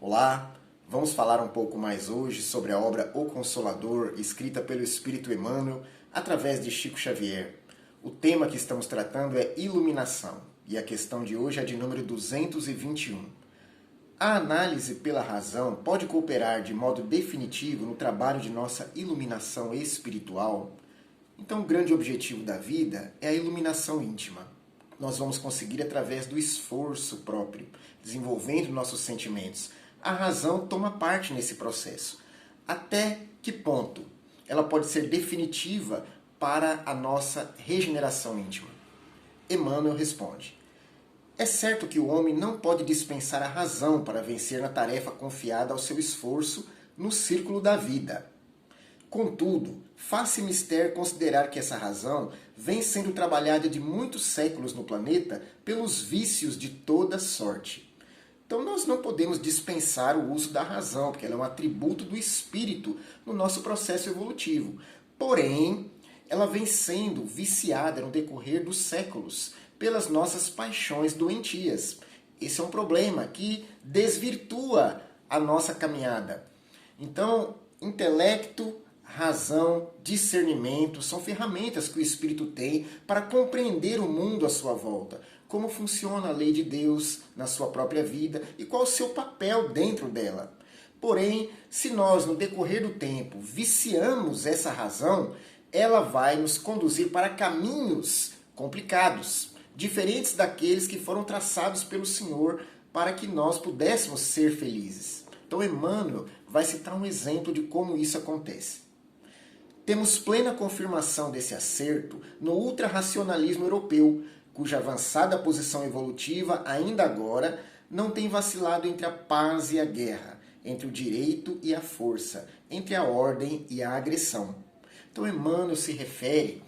Olá, vamos falar um pouco mais hoje sobre a obra O Consolador, escrita pelo Espírito Emmanuel através de Chico Xavier. O tema que estamos tratando é iluminação e a questão de hoje é de número 221. A análise pela razão pode cooperar de modo definitivo no trabalho de nossa iluminação espiritual? Então, o grande objetivo da vida é a iluminação íntima. Nós vamos conseguir através do esforço próprio, desenvolvendo nossos sentimentos. A razão toma parte nesse processo. Até que ponto ela pode ser definitiva para a nossa regeneração íntima? Emmanuel responde: é certo que o homem não pode dispensar a razão para vencer na tarefa confiada ao seu esforço no círculo da vida. Contudo, faz-se mister considerar que essa razão vem sendo trabalhada de muitos séculos no planeta pelos vícios de toda sorte. Então nós não podemos dispensar o uso da razão, porque ela é um atributo do espírito no nosso processo evolutivo. Porém, ela vem sendo viciada no decorrer dos séculos pelas nossas paixões doentias. Esse é um problema que desvirtua a nossa caminhada. Então, intelecto, razão, discernimento são ferramentas que o Espírito tem para compreender o mundo à sua volta. Como funciona a lei de Deus na sua própria vida e qual o seu papel dentro dela. Porém, se nós, no decorrer do tempo, viciamos essa razão, ela vai nos conduzir para caminhos complicados, diferentes daqueles que foram traçados pelo Senhor para que nós pudéssemos ser felizes. Então, Emmanuel vai citar um exemplo de como isso acontece. Temos plena confirmação desse acerto no ultrarracionalismo europeu, cuja avançada posição evolutiva ainda agora não tem vacilado entre a paz e a guerra, entre o direito e a força, entre a ordem e a agressão. Então Emmanuel se refere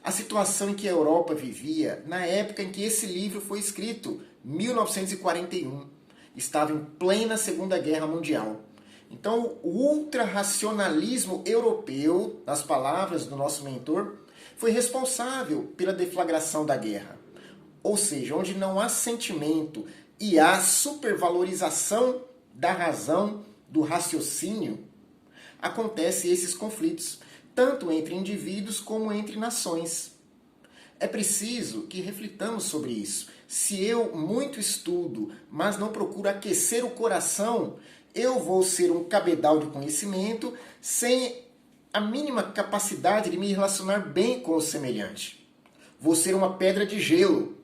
à situação em que a Europa vivia na época em que esse livro foi escrito, 1941. Estava em plena Segunda Guerra Mundial. Então, o ultrarracionalismo europeu, nas palavras do nosso mentor, foi responsável pela deflagração da guerra. Ou seja, onde não há sentimento e há supervalorização da razão, do raciocínio, acontecem esses conflitos, tanto entre indivíduos como entre nações. É preciso que reflitamos sobre isso. Se eu muito estudo, mas não procuro aquecer o coração, eu vou ser um cabedal de conhecimento sem a mínima capacidade de me relacionar bem com o semelhante. Vou ser uma pedra de gelo.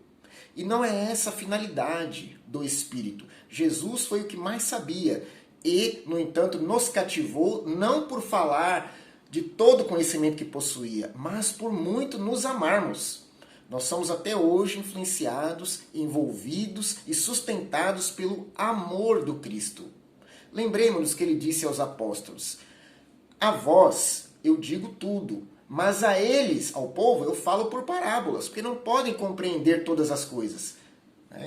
E não é essa a finalidade do Espírito. Jesus foi o que mais sabia e, no entanto, nos cativou não por falar de todo o conhecimento que possuía, mas por muito nos amarmos. Nós somos até hoje influenciados, envolvidos e sustentados pelo amor do Cristo. Lembremos-nos que ele disse aos apóstolos: a vós eu digo tudo, mas a eles, ao povo, eu falo por parábolas, porque não podem compreender todas as coisas.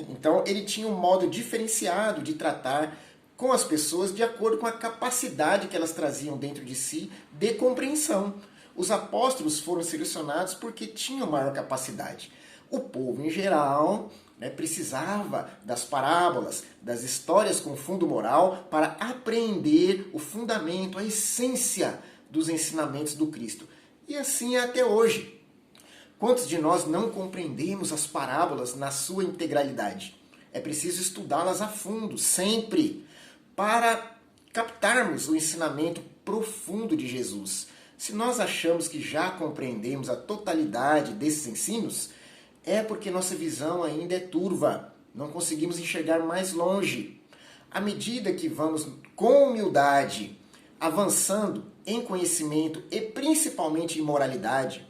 Então ele tinha um modo diferenciado de tratar com as pessoas de acordo com a capacidade que elas traziam dentro de si de compreensão. Os apóstolos foram selecionados porque tinham maior capacidade. O povo em geral precisava das parábolas, das histórias com fundo moral para apreender o fundamento, a essência dos ensinamentos do Cristo. E assim é até hoje. Quantos de nós não compreendemos as parábolas na sua integralidade? É preciso estudá-las a fundo, sempre, para captarmos o ensinamento profundo de Jesus. Se nós achamos que já compreendemos a totalidade desses ensinos, é porque nossa visão ainda é turva, não conseguimos enxergar mais longe. À medida que vamos, com humildade, avançando em conhecimento e principalmente em moralidade,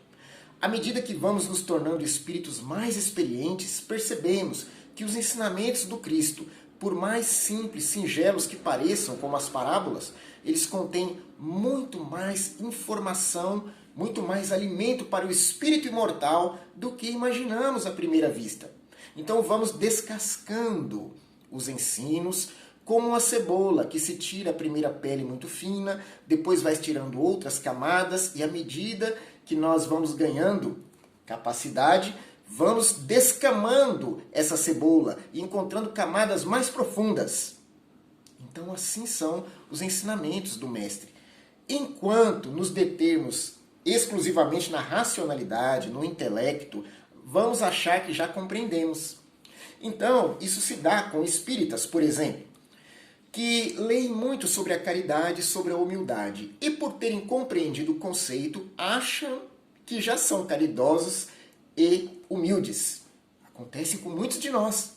à medida que vamos nos tornando espíritos mais experientes, percebemos que os ensinamentos do Cristo, por mais simples, singelos que pareçam, como as parábolas, eles contêm muito mais informação, muito mais alimento para o espírito imortal do que imaginamos à primeira vista. Então vamos descascando os ensinos como uma cebola que se tira a primeira pele muito fina, depois vai tirando outras camadas e à medida que nós vamos ganhando capacidade, vamos descamando essa cebola e encontrando camadas mais profundas. Então assim são os ensinamentos do Mestre. Enquanto nos determos exclusivamente na racionalidade, no intelecto, vamos achar que já compreendemos. Então, isso se dá com espíritas, por exemplo, que leem muito sobre a caridade, sobre a humildade, e por terem compreendido o conceito, acham que já são caridosos e humildes. Acontece com muitos de nós.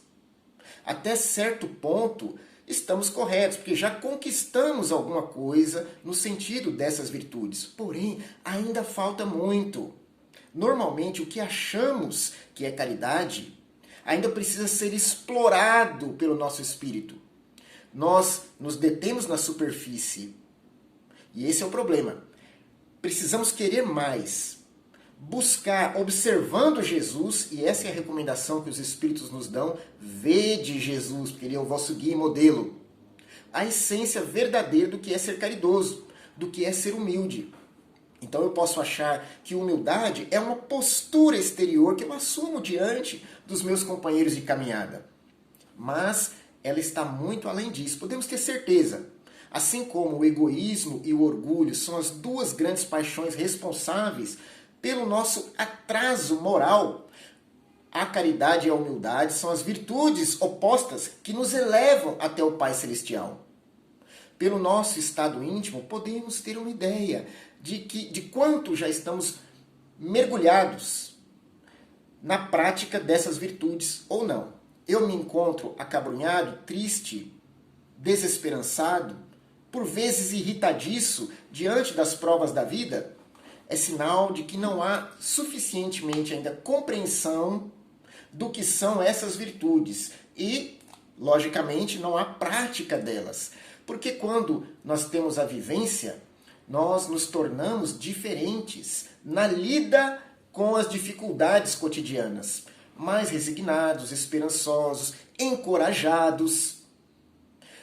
Até certo ponto, estamos corretos, porque já conquistamos alguma coisa no sentido dessas virtudes. Porém, ainda falta muito. Normalmente, o que achamos que é caridade ainda precisa ser explorado pelo nosso espírito. Nós nos detemos na superfície. E esse é o problema. Precisamos querer mais. Buscar, observando Jesus, e essa é a recomendação que os Espíritos nos dão, vede Jesus, porque Ele é o vosso guia e modelo. A essência verdadeira do que é ser caridoso, do que é ser humilde. Então eu posso achar que humildade é uma postura exterior que eu assumo diante dos meus companheiros de caminhada. Mas ela está muito além disso, podemos ter certeza. Assim como o egoísmo e o orgulho são as duas grandes paixões responsáveis pelo nosso atraso moral, a caridade e a humildade são as virtudes opostas que nos elevam até o Pai Celestial. Pelo nosso estado íntimo, podemos ter uma ideia de quanto já estamos mergulhados na prática dessas virtudes ou não. Eu me encontro acabrunhado, triste, desesperançado, por vezes irritadiço diante das provas da vida, é sinal de que não há suficientemente ainda compreensão do que são essas virtudes e, logicamente, não há prática delas. Porque quando nós temos a vivência, nós nos tornamos diferentes na lida com as dificuldades cotidianas. Mais resignados, esperançosos, encorajados.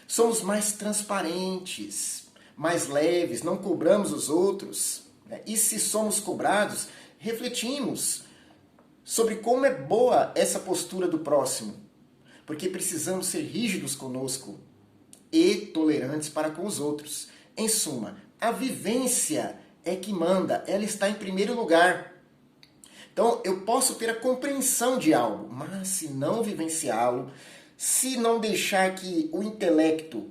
Somos mais transparentes, mais leves, não cobramos os outros. E se somos cobrados, refletimos sobre como é boa essa postura do próximo. Porque precisamos ser rígidos conosco e tolerantes para com os outros. Em suma, a vivência é que manda, ela está em primeiro lugar. Então, eu posso ter a compreensão de algo, mas se não vivenciá-lo, se não deixar que o intelecto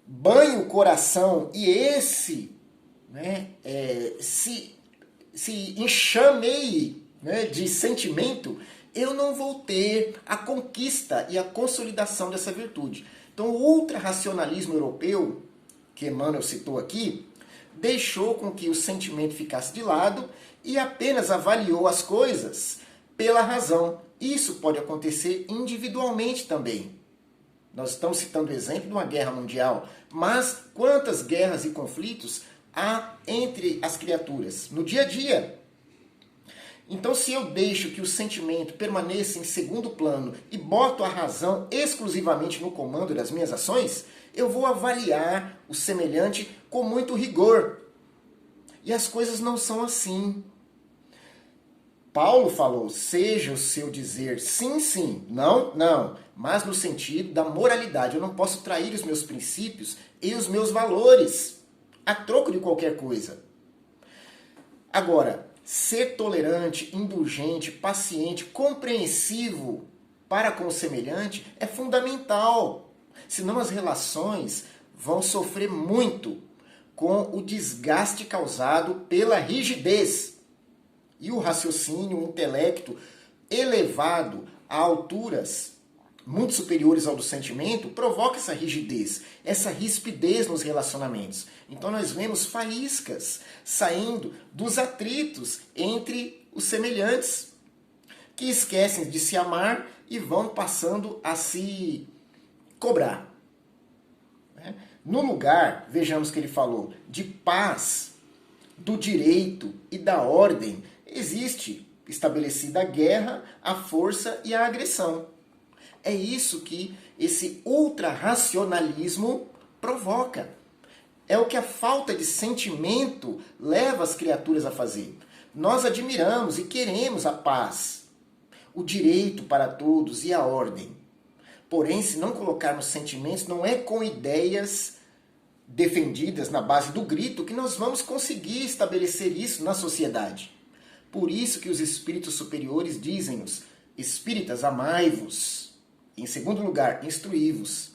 banhe o coração e esse se enxameie de sentimento, eu não vou ter a conquista e a consolidação dessa virtude. Então, o ultrarracionalismo europeu, que Emmanuel citou aqui, deixou com que o sentimento ficasse de lado e apenas avaliou as coisas pela razão. Isso pode acontecer individualmente também. Nós estamos citando o exemplo de uma guerra mundial, mas quantas guerras e conflitos há entre as criaturas no dia a dia? Então, se eu deixo que o sentimento permaneça em segundo plano e boto a razão exclusivamente no comando das minhas ações, eu vou avaliar o semelhante com muito rigor. E as coisas não são assim. Paulo falou, seja o seu dizer sim, sim, não, não, mas no sentido da moralidade. Eu não posso trair os meus princípios e os meus valores a troco de qualquer coisa. Agora, ser tolerante, indulgente, paciente, compreensivo para com o semelhante é fundamental. Senão as relações vão sofrer muito com o desgaste causado pela rigidez. E o raciocínio, o intelecto elevado a alturas muito superiores ao do sentimento, provoca essa rigidez, essa rispidez nos relacionamentos. Então nós vemos faíscas saindo dos atritos entre os semelhantes, que esquecem de se amar e vão passando a se cobrar. No lugar, vejamos que ele falou, de paz, do direito e da ordem, existe estabelecida a guerra, a força e a agressão. É isso que esse ultrarracionalismo provoca. É o que a falta de sentimento leva as criaturas a fazer. Nós admiramos e queremos a paz, o direito para todos e a ordem. Porém, se não colocarmos sentimentos, não é com ideias defendidas na base do grito que nós vamos conseguir estabelecer isso na sociedade. Por isso que os espíritos superiores dizem-nos: espíritas, amai-vos. Em segundo lugar, instruí-vos.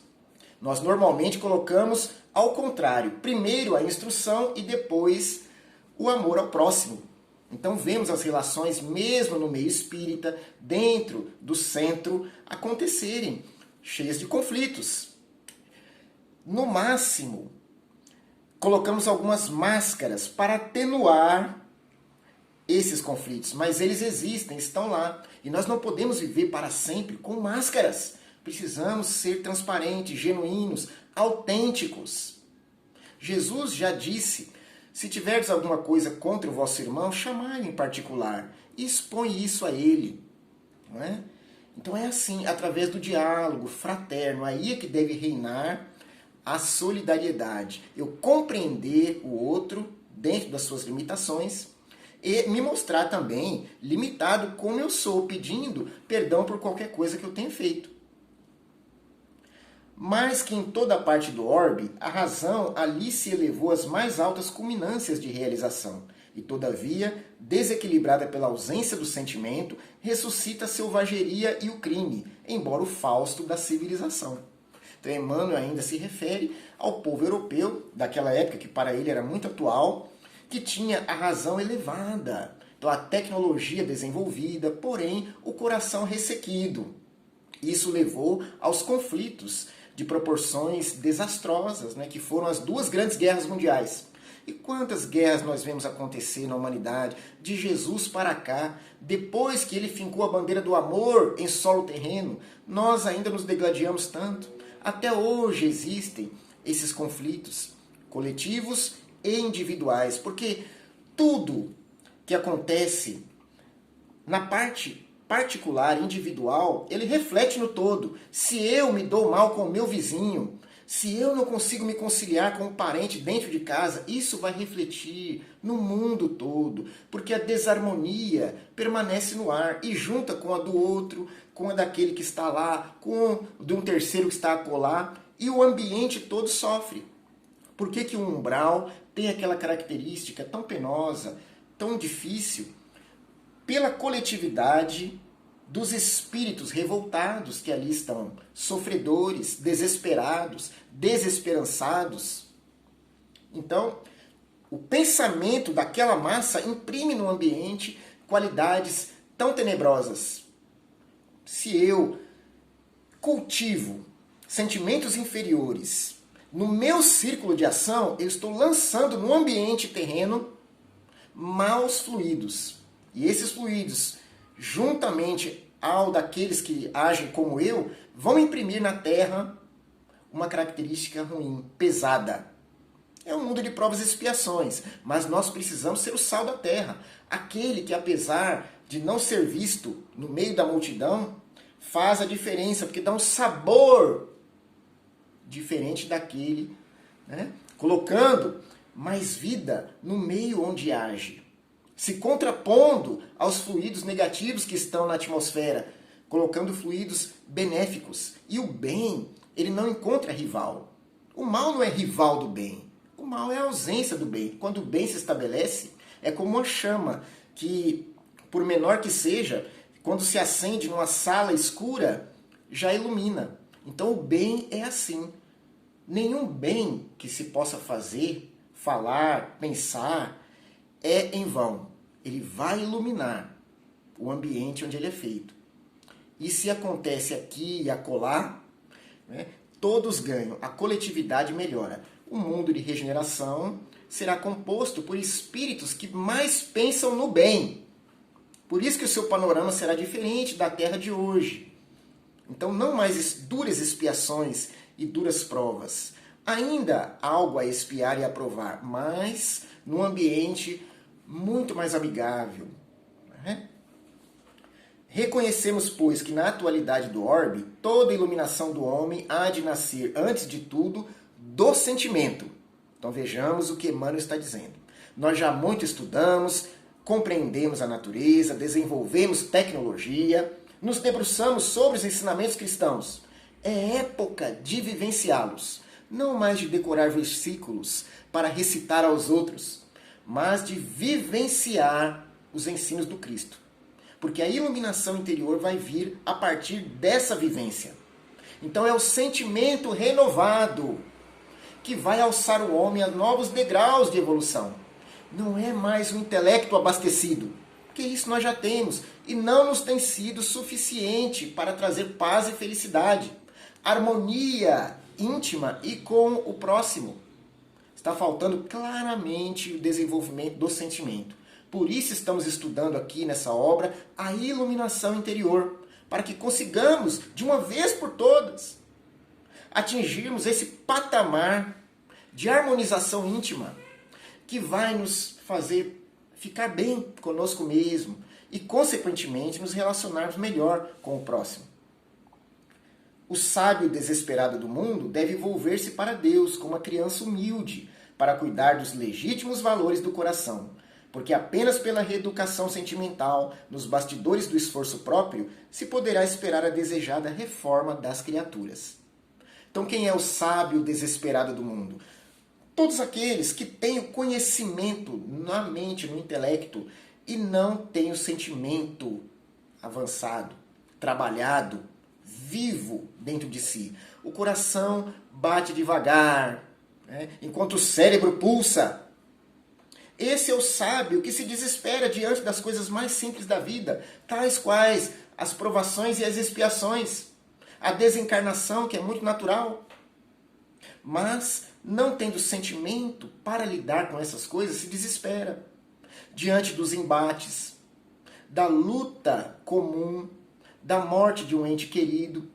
Nós normalmente colocamos ao contrário, primeiro a instrução e depois o amor ao próximo. Então vemos as relações, mesmo no meio espírita, dentro do centro, acontecerem cheias de conflitos. No máximo, colocamos algumas máscaras para atenuar esses conflitos, mas eles existem, estão lá. E nós não podemos viver para sempre com máscaras. Precisamos ser transparentes, genuínos, autênticos. Jesus já disse: se tiverdes alguma coisa contra o vosso irmão, chamai-o em particular e expõe isso a ele. Não é? Então é assim, através do diálogo fraterno, aí é que deve reinar a solidariedade. Eu compreender o outro dentro das suas limitações e me mostrar também limitado como eu sou, pedindo perdão por qualquer coisa que eu tenha feito. Mas que em toda a parte do orbe, a razão ali se elevou às mais altas culminâncias de realização, e todavia, desequilibrada pela ausência do sentimento, ressuscita a selvageria e o crime, embora o Fausto da civilização. Então Emmanuel ainda se refere ao povo europeu, daquela época que para ele era muito atual, que tinha a razão elevada, então a tecnologia desenvolvida, porém o coração ressequido. Isso levou aos conflitos de proporções desastrosas, né, que foram as duas grandes guerras mundiais. E quantas guerras nós vemos acontecer na humanidade, de Jesus para cá, depois que ele fincou a bandeira do amor em solo terreno, nós ainda nos degladiamos tanto. Até hoje existem esses conflitos coletivos e individuais, porque tudo que acontece na parte particular, individual, ele reflete no todo. Se eu me dou mal com o meu vizinho, se eu não consigo me conciliar com um parente dentro de casa, isso vai refletir no mundo todo, porque a desarmonia permanece no ar e junta com a do outro, com a daquele que está lá, com a de um terceiro que está acolá, e o ambiente todo sofre. Por que que o umbral tem aquela característica tão penosa, tão difícil? Pela coletividade dos espíritos revoltados que ali estão, sofredores, desesperados, desesperançados. Então, o pensamento daquela massa imprime no ambiente qualidades tão tenebrosas. Se eu cultivo sentimentos inferiores no meu círculo de ação, eu estou lançando no ambiente terreno maus fluidos. E esses fluidos, juntamente ao daqueles que agem como eu, vão imprimir na Terra uma característica ruim, pesada. É um mundo de provas e expiações, mas nós precisamos ser o sal da Terra. Aquele que, apesar de não ser visto no meio da multidão, faz a diferença, porque dá um sabor diferente daquele, né? Colocando mais vida no meio onde age, se contrapondo aos fluidos negativos que estão na atmosfera, colocando fluidos benéficos. E o bem, ele não encontra rival. O mal não é rival do bem. O mal é a ausência do bem. Quando o bem se estabelece, é como uma chama que, por menor que seja, quando se acende numa sala escura, já ilumina. Então o bem é assim. Nenhum bem que se possa fazer, falar, pensar, é em vão. Ele vai iluminar o ambiente onde ele é feito. E se acontece aqui e acolá, né, todos ganham, a coletividade melhora. O mundo de regeneração será composto por espíritos que mais pensam no bem. Por isso que o seu panorama será diferente da Terra de hoje. Então não mais duras expiações e duras provas. Ainda algo a expiar e a provar, mas num ambiente muito mais amigável. Né? Reconhecemos, pois, que na atualidade do orbe, toda iluminação do homem há de nascer, antes de tudo, do sentimento. Então vejamos o que Emmanuel está dizendo. Nós já muito estudamos, compreendemos a natureza, desenvolvemos tecnologia, nos debruçamos sobre os ensinamentos cristãos. É época de vivenciá-los, não mais de decorar versículos para recitar aos outros, mas de vivenciar os ensinos do Cristo. Porque a iluminação interior vai vir a partir dessa vivência. Então é o sentimento renovado que vai alçar o homem a novos degraus de evolução. Não é mais o intelecto abastecido, porque isso nós já temos e não nos tem sido suficiente para trazer paz e felicidade, harmonia íntima e com o próximo. Está faltando claramente o desenvolvimento do sentimento. Por isso estamos estudando aqui nessa obra a iluminação interior, para que consigamos, de uma vez por todas, atingirmos esse patamar de harmonização íntima que vai nos fazer ficar bem conosco mesmo e, consequentemente, nos relacionarmos melhor com o próximo. O sábio desesperado do mundo deve volver-se para Deus como uma criança humilde para cuidar dos legítimos valores do coração, porque apenas pela reeducação sentimental nos bastidores do esforço próprio se poderá esperar a desejada reforma das criaturas. Então quem é o sábio desesperado do mundo? Todos aqueles que têm o conhecimento na mente, no intelecto, e não têm o sentimento avançado, trabalhado, vivo dentro de si. O coração bate devagar, né, enquanto o cérebro pulsa. Esse é o sábio que se desespera diante das coisas mais simples da vida, tais quais as provações e as expiações, a desencarnação, que é muito natural. Mas, não tendo sentimento para lidar com essas coisas, se desespera diante dos embates, da luta comum, da morte de um ente querido.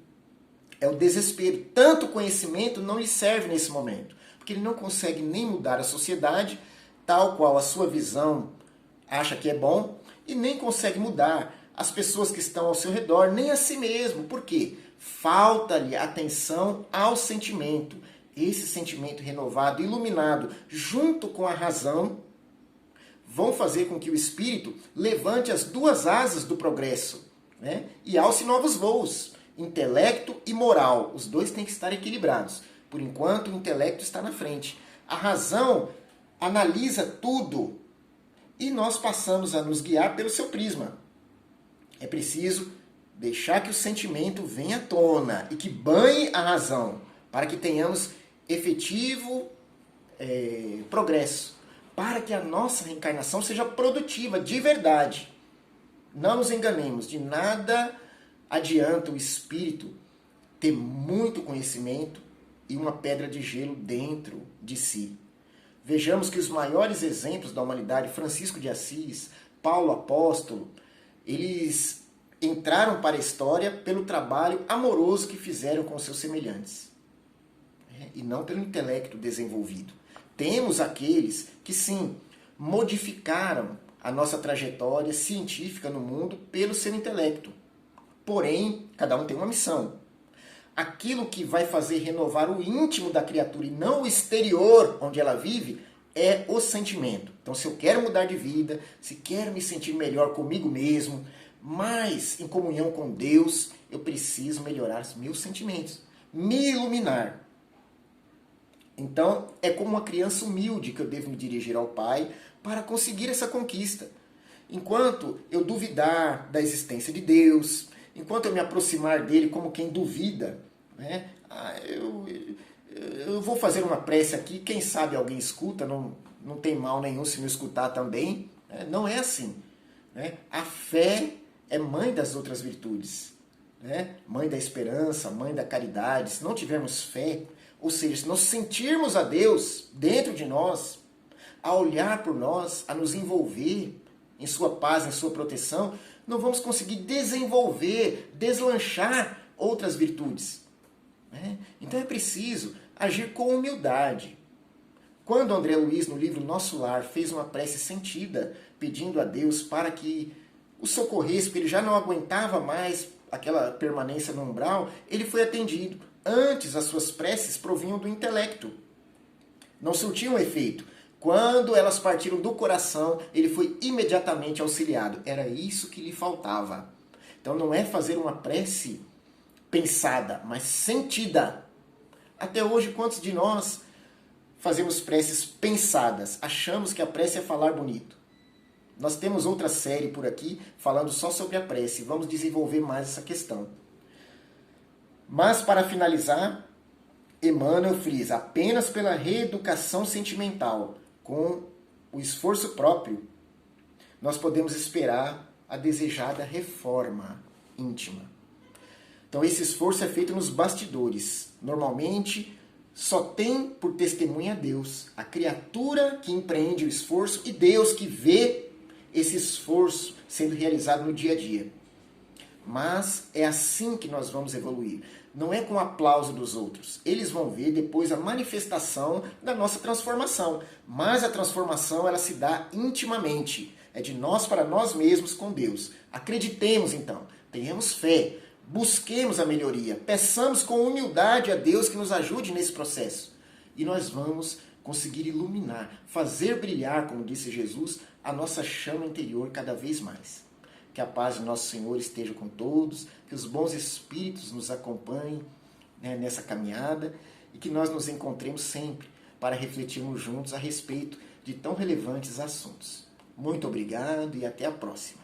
É o desespero. Tanto conhecimento não lhe serve nesse momento, porque ele não consegue nem mudar a sociedade, tal qual a sua visão acha que é bom, e nem consegue mudar as pessoas que estão ao seu redor, nem a si mesmo. Por quê? Falta-lhe atenção ao sentimento. Esse sentimento renovado, iluminado, junto com a razão, vão fazer com que o espírito levante as duas asas do progresso, né, e alce novos voos, intelecto e moral. Os dois têm que estar equilibrados. Por enquanto, o intelecto está na frente. A razão analisa tudo e nós passamos a nos guiar pelo seu prisma. É preciso deixar que o sentimento venha à tona e que banhe a razão, para que tenhamos efetivo progresso, para que a nossa reencarnação seja produtiva, de verdade. Não nos enganemos, de nada adianta o espírito ter muito conhecimento e uma pedra de gelo dentro de si. Vejamos que os maiores exemplos da humanidade, Francisco de Assis, Paulo Apóstolo, eles entraram para a história pelo trabalho amoroso que fizeram com seus semelhantes, e não pelo intelecto desenvolvido. Temos aqueles que, sim, modificaram a nossa trajetória científica no mundo pelo seu intelecto. Porém, cada um tem uma missão. Aquilo que vai fazer renovar o íntimo da criatura e não o exterior onde ela vive é o sentimento. Então, se eu quero mudar de vida, se quero me sentir melhor comigo mesmo, mais em comunhão com Deus, eu preciso melhorar os meus sentimentos, me iluminar. Então, é como uma criança humilde que eu devo me dirigir ao Pai para conseguir essa conquista. Enquanto eu duvidar da existência de Deus, enquanto eu me aproximar dele como quem duvida, né? Eu vou fazer uma prece aqui, quem sabe alguém escuta, não tem mal nenhum se não escutar também. Né? Não é assim. Né? A fé é mãe das outras virtudes. Né? Mãe da esperança, mãe da caridade. Se não tivermos fé, ou seja, se não sentirmos a Deus dentro de nós, a olhar por nós, a nos envolver em sua paz, em sua proteção, não vamos conseguir desenvolver, deslanchar outras virtudes. Né? Então é preciso agir com humildade. Quando André Luiz, no livro Nosso Lar, fez uma prece sentida, pedindo a Deus para que o socorresse, porque ele já não aguentava mais aquela permanência no umbral, ele foi atendido. Antes, as suas preces provinham do intelecto. Não surtiam efeito. Quando elas partiram do coração, ele foi imediatamente auxiliado. Era isso que lhe faltava. Então não é fazer uma prece pensada, mas sentida. Até hoje, quantos de nós fazemos preces pensadas? Achamos que a prece é falar bonito. Nós temos outra série por aqui falando só sobre a prece. Vamos desenvolver mais essa questão. Mas, para finalizar, Emmanuel frisa: apenas pela reeducação sentimental, com o esforço próprio, nós podemos esperar a desejada reforma íntima. Então esse esforço é feito nos bastidores. Normalmente só tem por testemunha Deus, a criatura que empreende o esforço e Deus que vê esse esforço sendo realizado no dia a dia. Mas é assim que nós vamos evoluir. Não é com o aplauso dos outros. Eles vão ver depois a manifestação da nossa transformação. Mas a transformação ela se dá intimamente. É de nós para nós mesmos com Deus. Acreditemos então, tenhamos fé, busquemos a melhoria, peçamos com humildade a Deus que nos ajude nesse processo. E nós vamos conseguir iluminar, fazer brilhar, como disse Jesus, a nossa chama interior cada vez mais. Que a paz de nosso Senhor esteja com todos, que os bons espíritos nos acompanhem, nessa caminhada e que nós nos encontremos sempre para refletirmos juntos a respeito de tão relevantes assuntos. Muito obrigado e até a próxima.